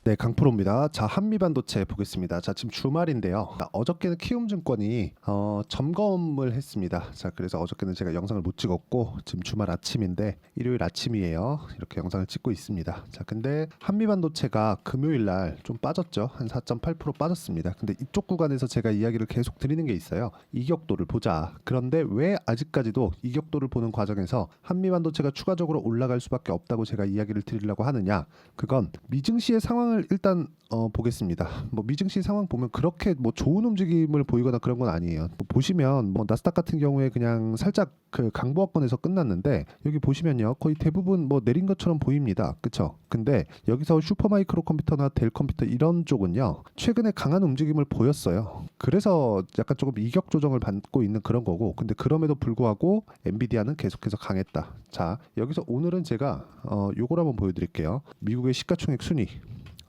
네, 강프로입니다. 자, 한미반도체 보겠습니다. 자, 지금 주말인데요. 자, 어저께는 키움증권이 점검을 했습니다. 자, 그래서 어저께는 제가 영상을 못 찍었고 지금 주말 아침인데 일요일 아침이에요. 이렇게 영상을 찍고 있습니다. 자, 근데 한미반도체가 금요일 날 좀 빠졌죠. 한 4.8% 빠졌습니다. 근데 이쪽 구간에서 제가 이야기를 계속 드리는 게 있어요. 이격도를 보자. 그런데 왜 아직까지도 이격도를 보는 과정에서 한미반도체가 추가적으로 올라갈 수밖에 없다고 제가 이야기를 드리려고 하느냐? 그건 미증시의 상황을 일단 보겠습니다. 뭐 미증시 상황 보면 그렇게 뭐 좋은 움직임을 보이거나 그런 건 아니에요. 뭐 보시면 뭐 나스닥 같은 경우에 그냥 살짝 그 강보합권에서 끝났는데 여기 보시면요 거의 대부분 뭐 내린 것처럼 보입니다. 그쵸? 근데 여기서 슈퍼마이크로 컴퓨터나 델 컴퓨터 이런 쪽은요 최근에 강한 움직임을 보였어요. 그래서 약간 조금 이격 조정을 받고 있는 그런 거고, 근데 그럼에도 불구하고 엔비디아는 계속해서 강했다. 자, 여기서 오늘은 제가 요걸 한번 보여드릴게요. 미국의 시가총액 순위.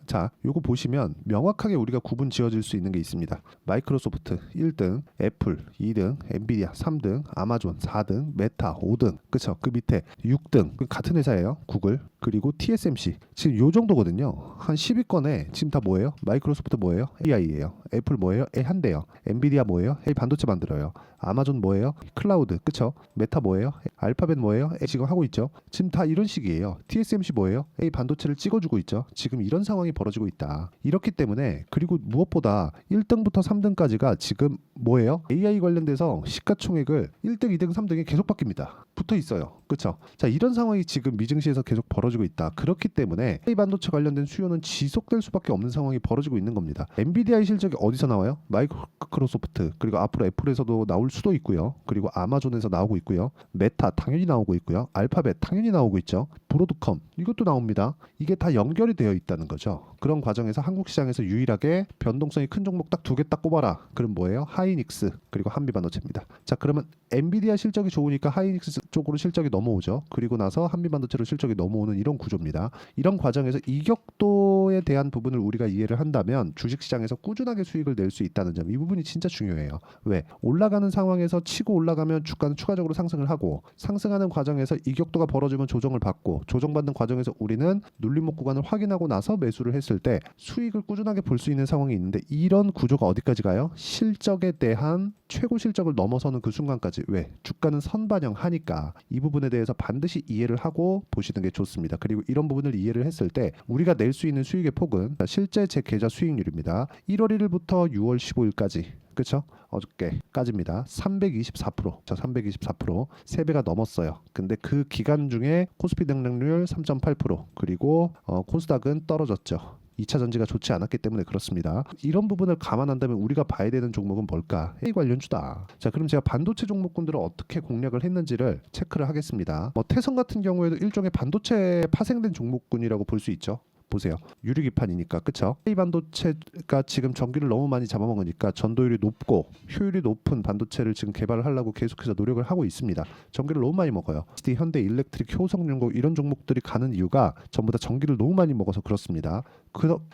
자, 요거 보시면 명확하게 우리가 구분 지어질 수 있는 게 있습니다. 마이크로소프트 1등, 애플 2등, 엔비디아 3등, 아마존 4등, 메타 5등. 그쵸? 그 밑에 6등. 같은 회사예요. 구글. 그리고 TSMC. 지금 요 정도거든요. 한 10위권에 지금 다 뭐예요? 마이크로소프트 뭐예요? AI예요. 애플 뭐예요? 한대요. 엔비디아 뭐예요? 반도체 만들어요. 아마존 뭐예요? 클라우드. 그쵸? 메타 뭐예요? 알파벳 뭐예요? 지금 하고 있죠. 지금 다 이런 식이에요. TSMC 뭐예요? 반도체를 찍어주고 있죠. 지금 이런 상황이 벌어지고 있다. 이렇기 때문에, 그리고 무엇보다 1등부터 3등까지가 지금 뭐예요? AI 관련돼서 시가총액을 1등, 2등, 3등이 계속 바뀝니다. 붙어 있어요. 그쵸? 자, 이런 상황이 지금 미증시에서 계속 벌어지고 있다. 그렇기 때문에 AI 반도체 관련된 수요는 지속될 수밖에 없는 상황이 벌어지고 있는 겁니다. 엔비디아의 실적이 어디서 나와요? 마이크로소프트, 그리고 앞으로 애플에서도 나올 수도 있고요. 그리고 아마존에서 나오고 있고요. 메타 당연히 나오고 있고요. 알파벳 당연히 나오고 있죠. 브로드컴 이것도 나옵니다. 이게 다 연결이 되어 있다는 거죠. 그런 과정에서 한국 시장에서 유일하게 변동성이 큰 종목 딱 두 개 딱 꼽아라. 그럼 뭐예요? 하이닉스 그리고 한미반도체입니다. 자, 그러면 엔비디아 실적이 좋으니까 하이닉스 쪽으로 실적이 넘어오죠. 그리고 나서 한미반도체로 실적이 넘어오는 이런 구조입니다. 이런 과정에서 이격도에 대한 부분을 우리가 이해를 한다면 주식시장에서 꾸준하게 수익을 낼 수 있다는 점, 이 부분이 진짜 중요해요. 왜? 올라가는 상황에서 치고 올라가면 주가는 추가적으로 상승을 하고, 상승하는 과정에서 이격도가 벌어지면 조정을 받고, 조정받는 과정에서 우리는 눌림목 구간을 확인하고 나서 매수를 했을 때 수익을 꾸준하게 볼 수 있는 상황이 있는데, 이런 구조가 어디까지 가요? 실적에 대한 최고 실적을 넘어서는 그 순간까지. 왜? 주가는 선반영하니까 이 부분에 대해서 반드시 이해를 하고 보시는 게 좋습니다. 그리고 이런 부분을 이해를 했을 때 우리가 낼 수 있는 수익의 폭은 실제 제 계좌 수익률입니다. 1월 1일부터 6월 15일까지, 그쵸? 어저께까지입니다. 324%. 저 324%. 3배가 넘었어요. 근데 그 기간 중에 코스피 등락률 3.8%, 그리고 코스닥은 떨어졌죠. 2차 전지가 좋지 않았기 때문에 그렇습니다. 이런 부분을 감안한다면 우리가 봐야 되는 종목은 뭘까? AI 관련주다. 자, 그럼 제가 반도체 종목군들을 어떻게 공략을 했는지를 체크를 하겠습니다. 태성 같은 경우에도 일종의 반도체 파생된 종목군이라고 볼 수 있죠. 보세요. 유리기판이니까, 그쵸? AI 반도체가 지금 전기를 너무 많이 잡아먹으니까 전도율이 높고 효율이 높은 반도체를 지금 개발을 하려고 계속해서 노력을 하고 있습니다. 전기를 너무 많이 먹어요. ST, 현대, 일렉트릭, 효성연고 이런 종목들이 가는 이유가 전부 다 전기를 너무 많이 먹어서 그렇습니다.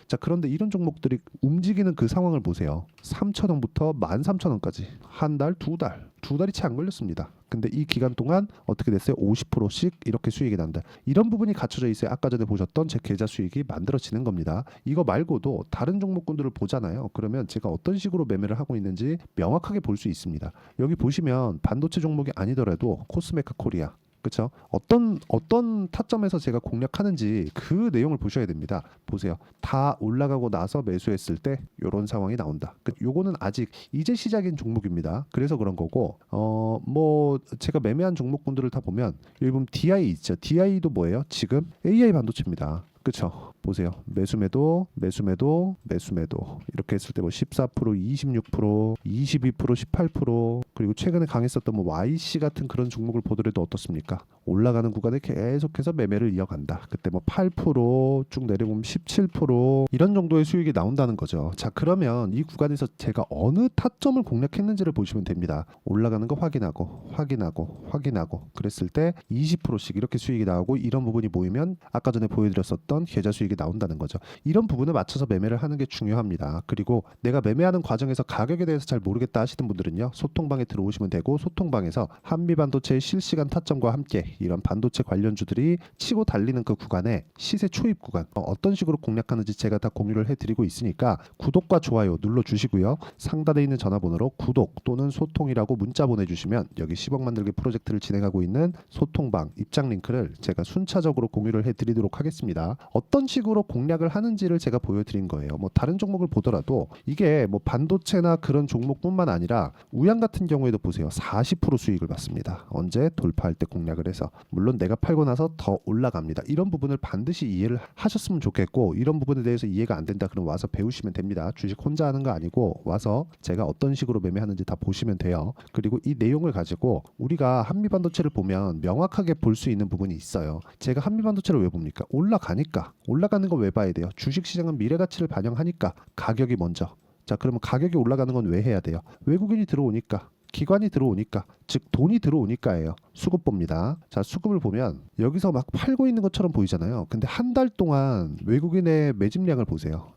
자, 그런데 이런 종목들이 움직이는 그 상황을 보세요. 3,000원부터 13,000원까지 한 달, 두 달이 채 안 걸렸습니다. 근데 이 기간 동안 어떻게 됐어요? 50%씩 이렇게 수익이 난다. 이런 부분이 갖춰져 있어야 아까 전에 보셨던 제 계좌 수익이 만들어지는 겁니다. 이거 말고도 다른 종목군들을 보잖아요. 그러면 제가 어떤 식으로 매매를 하고 있는지 명확하게 볼 수 있습니다. 여기 보시면 반도체 종목이 아니더라도 코스메카 코리아, 그렇죠? 어떤 타점에서 제가 공략하는지 그 내용을 보셔야 됩니다. 보세요. 다 올라가고 나서 매수했을 때 이런 상황이 나온다. 요거는 아직 이제 시작인 종목입니다. 그래서 그런 거고, 뭐 제가 매매한 종목군들을 다 보면 여기 보면 DI 있죠. DI도 뭐예요? 지금 AI 반도체입니다. 그쵸? 보세요. 매수매도 이렇게 했을 때 뭐 14%, 26%, 22%, 18%, 그리고 최근에 강했었던 뭐 YC 같은 그런 종목을 보더라도 어떻습니까? 올라가는 구간에 계속해서 매매를 이어간다. 그때 뭐 8%쭉 내려보면 17% 이런 정도의 수익이 나온다는 거죠. 자, 그러면 이 구간에서 제가 어느 타점을 공략했는지를 보시면 됩니다. 올라가는 거 확인하고 그랬을 때 20%씩 이렇게 수익이 나오고, 이런 부분이 모이면 아까 전에 보여드렸었던 어떤 계좌 수익이 나온다는 거죠. 이런 부분을 맞춰서 매매를 하는 게 중요합니다. 그리고 내가 매매하는 과정에서 가격에 대해서 잘 모르겠다 하시는 분들은요, 소통방에 들어오시면 되고, 소통방에서 한미반도체의 실시간 타점과 함께 이런 반도체 관련주들이 치고 달리는 그 구간에 시세 초입 구간 어떤 식으로 공략하는지 제가 다 공유를 해드리고 있으니까 구독과 좋아요 눌러주시고요. 상단에 있는 전화번호로 구독 또는 소통이라고 문자 보내주시면 여기 10억 만들기 프로젝트를 진행하고 있는 소통방 입장 링크를 제가 순차적으로 공유를 해드리도록 하겠습니다. 어떤 식으로 공략을 하는지를 제가 보여드린 거예요. 뭐 다른 종목을 보더라도 이게 뭐 반도체나 그런 종목뿐만 아니라 우양 같은 경우에도 보세요. 40% 수익을 받습니다. 언제 돌파할 때 공략을 해서, 물론 내가 팔고 나서 더 올라갑니다. 이런 부분을 반드시 이해를 하셨으면 좋겠고, 이런 부분에 대해서 이해가 안 된다 그럼 와서 배우시면 됩니다. 주식 혼자 하는 거 아니고 와서 제가 어떤 식으로 매매하는지 다 보시면 돼요. 그리고 이 내용을 가지고 우리가 한미반도체를 보면 명확하게 볼 수 있는 부분이 있어요. 제가 한미반도체를 왜 봅니까? 올라가니까. 올라가는 거 왜 봐야 돼요? 주식시장은 미래가치를 반영하니까 가격이 먼저. 자, 그러면 가격이 올라가는 건 왜 해야 돼요? 외국인이 들어오니까, 기관이 들어오니까, 즉 돈이 들어오니까예요. 수급 봅니다. 자, 수급을 보면 여기서 막 팔고 있는 것처럼 보이잖아요. 근데 한 달 동안 외국인의 매집량을 보세요.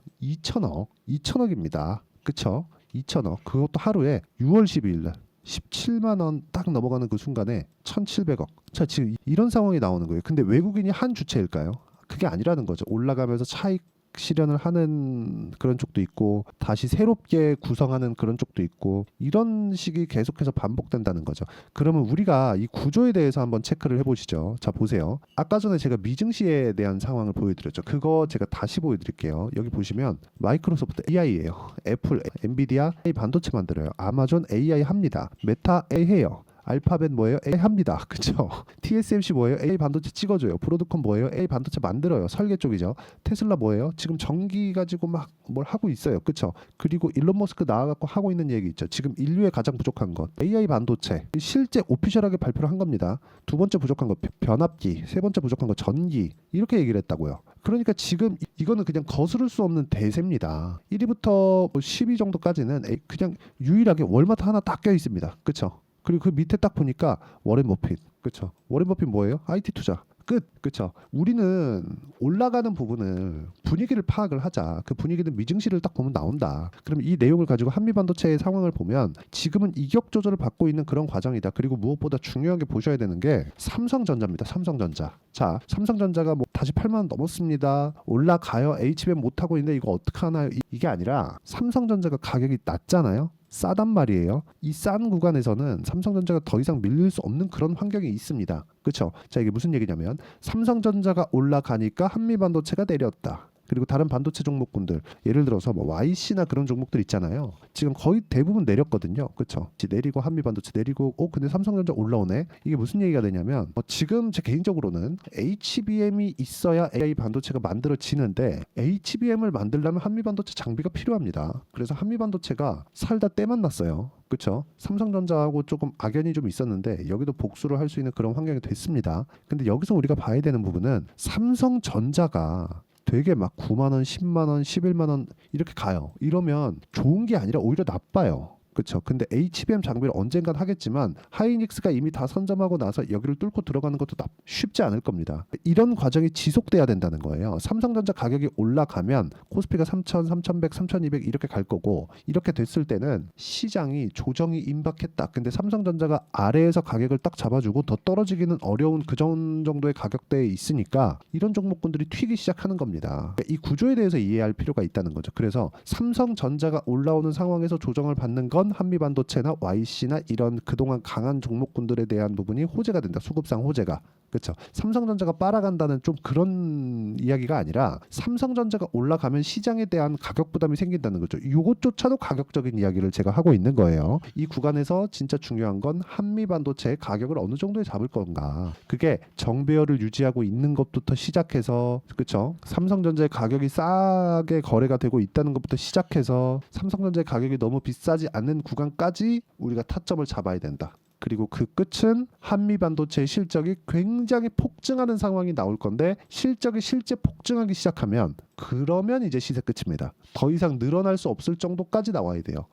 2천억입니다. 그쵸? 2천억. 그것도 하루에 6월 12일 날 17만 원 딱 넘어가는 그 순간에 1,700억. 자, 지금 이런 상황이 나오는 거예요. 근데 외국인이 한 주체일까요? 그게 아니라는 거죠. 올라가면서 차익 실현을 하는 그런 쪽도 있고, 다시 새롭게 구성하는 그런 쪽도 있고, 이런 식이 계속해서 반복된다는 거죠. 그러면 우리가 이 구조에 대해서 한번 체크를 해보시죠. 자, 보세요. 아까 전에 제가 미증시에 대한 상황을 보여드렸죠. 그거 제가 다시 보여드릴게요. 여기 보시면 마이크로소프트 AI예요. 애플, 엔비디아 AI 반도체 만들어요. 아마존 AI 합니다. 메타 AI 해요. 알파벳 뭐예요? AI 합니다. 그쵸? TSMC 뭐예요? AI 반도체 찍어줘요. 브로드컴 뭐예요? AI 반도체 만들어요. 설계 쪽이죠. 테슬라 뭐예요? 지금 전기 가지고 막 뭘 하고 있어요. 그쵸? 그리고 일론 머스크 나와갖고 하고 있는 얘기 있죠. 지금 인류에 가장 부족한 것 AI 반도체, 실제 오피셜하게 발표를 한 겁니다. 두 번째 부족한 거 변압기, 세 번째 부족한 거 전기, 이렇게 얘기를 했다고요. 그러니까 지금 이거는 그냥 거스를 수 없는 대세입니다. 1위부터 10위 정도까지는 그냥 유일하게 월마트 하나 딱 껴 있습니다. 그쵸? 그리고 그 밑에 딱 보니까 워렌 버핏. 그쵸? 워렌 버핏 뭐예요? IT 투자. 끝. 그쵸? 우리는 올라가는 부분을 분위기를 파악을 하자. 그 분위기는 미증시를 딱 보면 나온다. 그럼 이 내용을 가지고 한미반도체의 상황을 보면 지금은 이격 조절을 받고 있는 그런 과정이다. 그리고 무엇보다 중요하게 보셔야 되는 게 삼성전자입니다. 삼성전자. 자, 삼성전자가 뭐 다시 8만 원 넘었습니다. 올라가요. HBM 못 하고 있는데 이거 어떡하나요? 이게 아니라 삼성전자가 가격이 낮잖아요. 싸단 말이에요. 이 싼 구간에서는 삼성전자가 더 이상 밀릴 수 없는 그런 환경이 있습니다. 그렇죠? 자, 이게 무슨 얘기냐면 삼성전자가 올라가니까 한미반도체가 내렸다. 그리고 다른 반도체 종목군들, 예를 들어서 뭐 YC나 그런 종목들 있잖아요. 지금 거의 대부분 내렸거든요. 그렇죠? 내리고 한미반도체 내리고, 근데 삼성전자 올라오네. 이게 무슨 얘기가 되냐면 지금 제 개인적으로는 HBM이 있어야 AI 반도체가 만들어지는데 HBM을 만들려면 한미반도체 장비가 필요합니다. 그래서 한미반도체가 살다 때만 났어요. 그렇죠? 삼성전자하고 조금 악연이 좀 있었는데 여기도 복수를 할 수 있는 그런 환경이 됐습니다. 근데 여기서 우리가 봐야 되는 부분은 삼성전자가 되게 막 9만 원, 10만 원, 11만 원 이렇게 가요. 이러면 좋은 게 아니라 오히려 나빠요. 그렇죠. 근데 HBM 장비를 언젠간 하겠지만 하이닉스가 이미 다 선점하고 나서 여기를 뚫고 들어가는 것도 쉽지 않을 겁니다. 이런 과정이 지속돼야 된다는 거예요. 삼성전자 가격이 올라가면 코스피가 3,000, 3,100, 3,200 이렇게 갈 거고, 이렇게 됐을 때는 시장이 조정이 임박했다. 근데 삼성전자가 아래에서 가격을 딱 잡아주고 더 떨어지기는 어려운 그 정도의 가격대에 있으니까 이런 종목군들이 튀기 시작하는 겁니다. 그러니까 이 구조에 대해서 이해할 필요가 있다는 거죠. 그래서 삼성전자가 올라오는 상황에서 조정을 받는 건 한미반도체나 YC나 이런 그동안 강한 종목군들에 대한 부분이 호재가 된다. 수급상 호재가. 그렇죠. 삼성전자가 빨아간다는 좀 그런 이야기가 아니라 삼성전자가 올라가면 시장에 대한 가격 부담이 생긴다는 거죠. 이것조차도 가격적인 이야기를 제가 하고 있는 거예요. 이 구간에서 진짜 중요한 건 한미반도체의 가격을 어느 정도에 잡을 건가. 그게 정배열을 유지하고 있는 것부터 시작해서, 그렇죠. 삼성전자의 가격이 싸게 거래가 되고 있다는 것부터 시작해서 삼성전자의 가격이 너무 비싸지 않는 구간까지 우리가 타점을 잡아야 된다. 그리고 그 끝은 한미반도체의 실적이 굉장히 폭증하는 상황이 나올 건데 실적이 실제 폭증하기 시작하면 그러면 이제 시세 끝입니다. 더 이상 늘어날 수 없을 정도까지 나와야 돼요.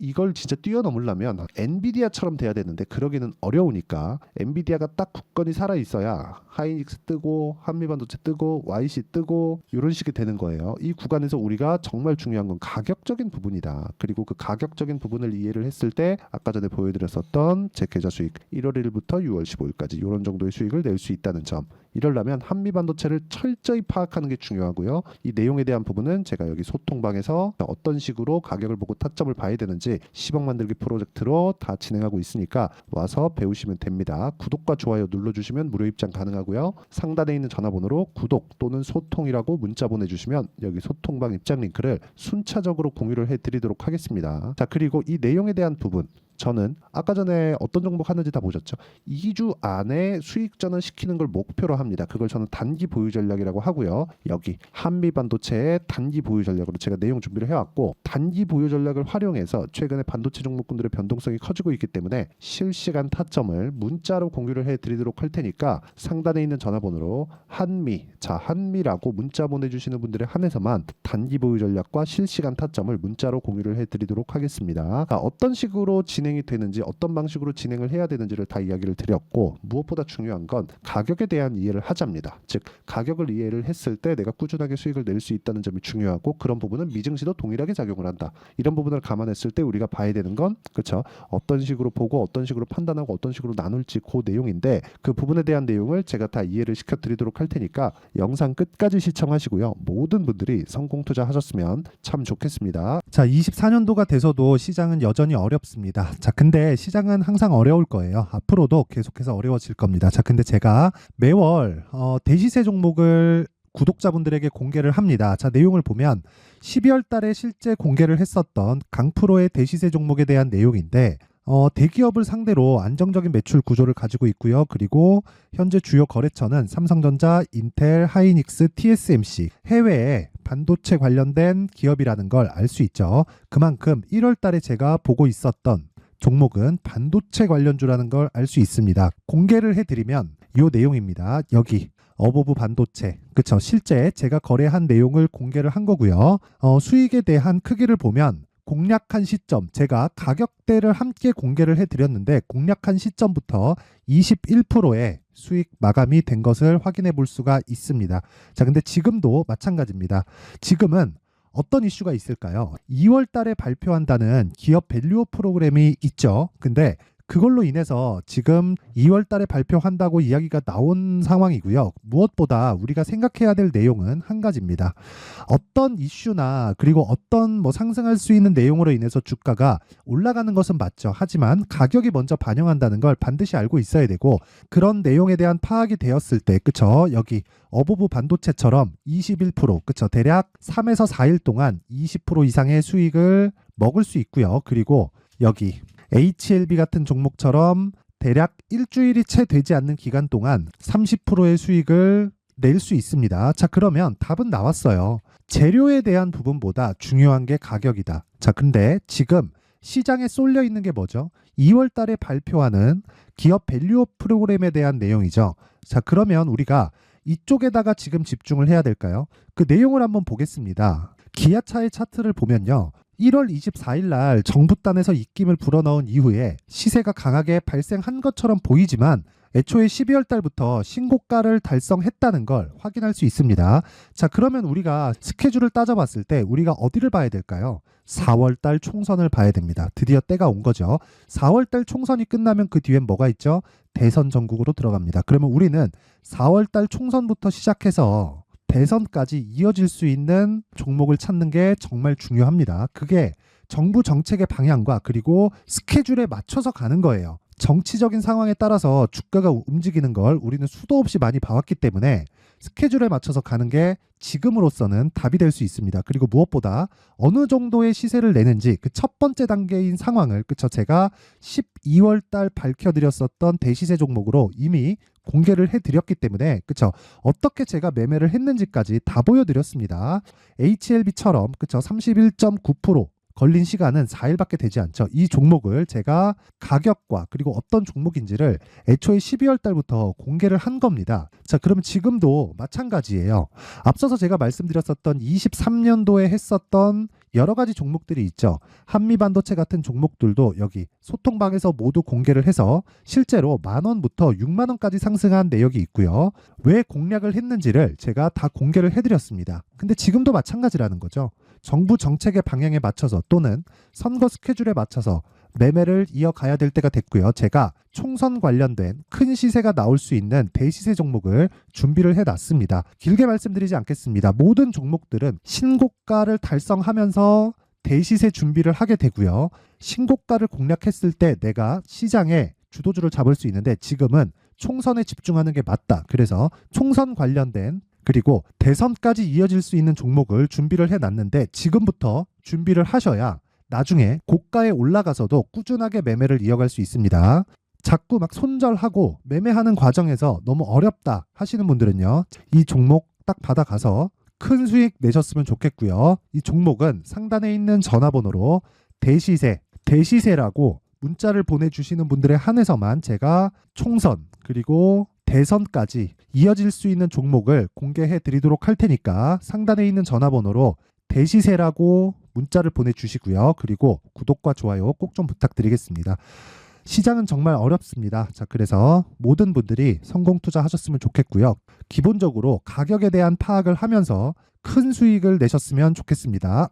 이걸 진짜 뛰어넘으려면 엔비디아처럼 돼야 되는데 그러기는 어려우니까 엔비디아가 딱 굳건히 살아 있어야 하이닉스 뜨고 한미반도체 뜨고 YC 뜨고 이런 식이 되는 거예요. 이 구간에서 우리가 정말 중요한 건 가격적인 부분이다. 그리고 그 가격적인 부분을 이해를 했을 때 아까 전에 보여드렸었던 제 계좌 수익 1월 1일부터 6월 15일까지 이런 정도의 수익을 낼 수 있다는 점. 이러려면 한미반도체를 철저히 파악하는 게 중요하고요. 이 내용에 대한 부분은 제가 여기 소통방에서 어떤 식으로 가격을 보고 타점을 봐야 되는지 10억 만들기 프로젝트로 다 진행하고 있으니까 와서 배우시면 됩니다. 구독과 좋아요 눌러주시면 무료 입장 가능하고요. 상단에 있는 전화번호로 구독 또는 소통이라고 문자 보내주시면 여기 소통방 입장 링크를 순차적으로 공유를 해드리도록 하겠습니다. 자, 그리고 이 내용에 대한 부분 저는 아까 전에 어떤 종목 하는지 다 보셨죠? 2주 안에 수익 전환 시키는 걸 목표로 합니다. 그걸 저는 단기 보유 전략이라고 하고요. 여기 한미반도체의 단기 보유 전략으로 제가 내용 준비를 해왔고 단기 보유 전략을 활용해서 최근에 반도체 종목군들의 변동성이 커지고 있기 때문에 실시간 타점을 문자로 공유를 해드리도록 할 테니까 상단에 있는 전화번호로 한미라고 문자 보내주시는 분들에 한해서만 단기 보유 전략과 실시간 타점을 문자로 공유를 해드리도록 하겠습니다. 어떤 식으로 진행이 되는지 어떤 방식으로 진행을 해야 되는지를 다 이야기를 드렸고 무엇보다 중요한 건 가격에 대한 이해를 하자입니다. 즉 가격을 이해를 했을 때 내가 꾸준하게 수익을 낼 수 있다는 점이 중요하고 그런 부분은 미증시도 동일하게 작용을 한다. 이런 부분을 감안했을 때 우리가 봐야 되는 건 그렇죠. 어떤 식으로 보고 어떤 식으로 판단하고 어떤 식으로 나눌지 그 내용인데 그 부분에 대한 내용을 제가 다 이해를 시켜드리도록 할 테니까 영상 끝까지 시청하시고요. 모든 분들이 성공 투자하셨으면 참 좋겠습니다. 자, 24년도가 돼서도 시장은 여전히 어렵습니다. 자, 근데 시장은 항상 어려울 거예요. 앞으로도 계속해서 어려워질 겁니다. 자, 근데 제가 매월 대시세 종목을 구독자분들에게 공개를 합니다. 자, 내용을 보면 12월 달에 실제 공개를 했었던 강프로의 대시세 종목에 대한 내용인데 대기업을 상대로 안정적인 매출 구조를 가지고 있고요. 그리고 현재 주요 거래처는 삼성전자, 인텔, 하이닉스, TSMC, 해외에 반도체 관련된 기업이라는 걸 알 수 있죠. 그만큼 1월 달에 제가 보고 있었던 종목은 반도체 관련주라는 걸 알 수 있습니다. 공개를 해드리면 이 내용입니다. 여기 어보브 반도체, 그쵸? 실제 제가 거래한 내용을 공개를 한 거고요. 수익에 대한 크기를 보면 공략한 시점, 제가 가격대를 함께 공개를 해드렸는데 공략한 시점부터 21%의 수익 마감이 된 것을 확인해 볼 수가 있습니다. 자, 근데 지금도 마찬가지입니다. 지금은 어떤 이슈가 있을까요? 2월 달에 발표한다는 기업 밸류업 프로그램이 있죠. 근데 그걸로 인해서 지금 2월 달에 발표한다고 이야기가 나온 상황이고요. 무엇보다 우리가 생각해야 될 내용은 한 가지입니다. 어떤 이슈나 그리고 어떤 상승할 수 있는 내용으로 인해서 주가가 올라가는 것은 맞죠. 하지만 가격이 먼저 반영한다는 걸 반드시 알고 있어야 되고 그런 내용에 대한 파악이 되었을 때 그쵸? 여기 어보브 반도체처럼 21% 그쵸? 대략 3에서 4일 동안 20% 이상의 수익을 먹을 수 있고요. 그리고 여기 HLB 같은 종목처럼 대략 일주일이 채 되지 않는 기간 동안 30%의 수익을 낼 수 있습니다. 자, 그러면 답은 나왔어요. 재료에 대한 부분보다 중요한 게 가격이다. 자, 근데 지금 시장에 쏠려 있는 게 뭐죠? 2월 달에 발표하는 기업 밸류업 프로그램에 대한 내용이죠. 자, 그러면 우리가 이쪽에다가 지금 집중을 해야 될까요? 그 내용을 한번 보겠습니다. 기아차의 차트를 보면요. 1월 24일 날 정부단에서 입김을 불어넣은 이후에 시세가 강하게 발생한 것처럼 보이지만 애초에 12월 달부터 신고가를 달성했다는 걸 확인할 수 있습니다. 자, 그러면 우리가 스케줄을 따져봤을 때 우리가 어디를 봐야 될까요? 4월 달 총선을 봐야 됩니다. 드디어 때가 온 거죠. 4월 달 총선이 끝나면 그 뒤엔 뭐가 있죠? 대선 전국으로 들어갑니다. 그러면 우리는 4월 달 총선부터 시작해서 대선까지 이어질 수 있는 종목을 찾는 게 정말 중요합니다. 그게 정부 정책의 방향과 그리고 스케줄에 맞춰서 가는 거예요. 정치적인 상황에 따라서 주가가 움직이는 걸 우리는 수도 없이 많이 봐왔기 때문에 스케줄에 맞춰서 가는 게 지금으로서는 답이 될 수 있습니다. 그리고 무엇보다 어느 정도의 시세를 내는지 그 첫 번째 단계인 상황을 그쵸 제가 12월 달 밝혀드렸었던 대시세 종목으로 이미 공개를 해드렸기 때문에 그쵸 어떻게 제가 매매를 했는지까지 다 보여드렸습니다. HLB처럼 그쵸 31.9% 걸린 시간은 4일밖에 되지 않죠. 이 종목을 제가 가격과 그리고 어떤 종목인지를 애초에 12월 달부터 공개를 한 겁니다. 자, 그러면 지금도 마찬가지예요. 앞서서 제가 말씀드렸었던 23년도에 했었던 여러 가지 종목들이 있죠. 한미반도체 같은 종목들도 여기 소통방에서 모두 공개를 해서 실제로 10,000원부터 60,000원까지 상승한 내역이 있고요. 왜 공략을 했는지를 제가 다 공개를 해드렸습니다. 근데 지금도 마찬가지라는 거죠. 정부 정책의 방향에 맞춰서 또는 선거 스케줄에 맞춰서 매매를 이어가야 될 때가 됐고요. 제가 총선 관련된 큰 시세가 나올 수 있는 대시세 종목을 준비를 해놨습니다. 길게 말씀드리지 않겠습니다. 모든 종목들은 신고가를 달성하면서 대시세 준비를 하게 되고요. 신고가를 공략했을 때 내가 시장에 주도주를 잡을 수 있는데 지금은 총선에 집중하는 게 맞다. 그래서 총선 관련된 그리고 대선까지 이어질 수 있는 종목을 준비를 해놨는데 지금부터 준비를 하셔야 나중에 고가에 올라가서도 꾸준하게 매매를 이어갈 수 있습니다. 자꾸 막 손절하고 매매하는 과정에서 너무 어렵다 하시는 분들은요. 이 종목 딱 받아가서 큰 수익 내셨으면 좋겠고요. 이 종목은 상단에 있는 전화번호로 대시세라고 문자를 보내주시는 분들에 한해서만 제가 총선 그리고 대선까지 이어질 수 있는 종목을 공개해 드리도록 할 테니까 상단에 있는 전화번호로 대시세라고 문자를 보내주시고요. 그리고 구독과 좋아요 꼭 좀 부탁드리겠습니다. 시장은 정말 어렵습니다. 자, 그래서 모든 분들이 성공 투자하셨으면 좋겠고요. 기본적으로 가격에 대한 파악을 하면서 큰 수익을 내셨으면 좋겠습니다.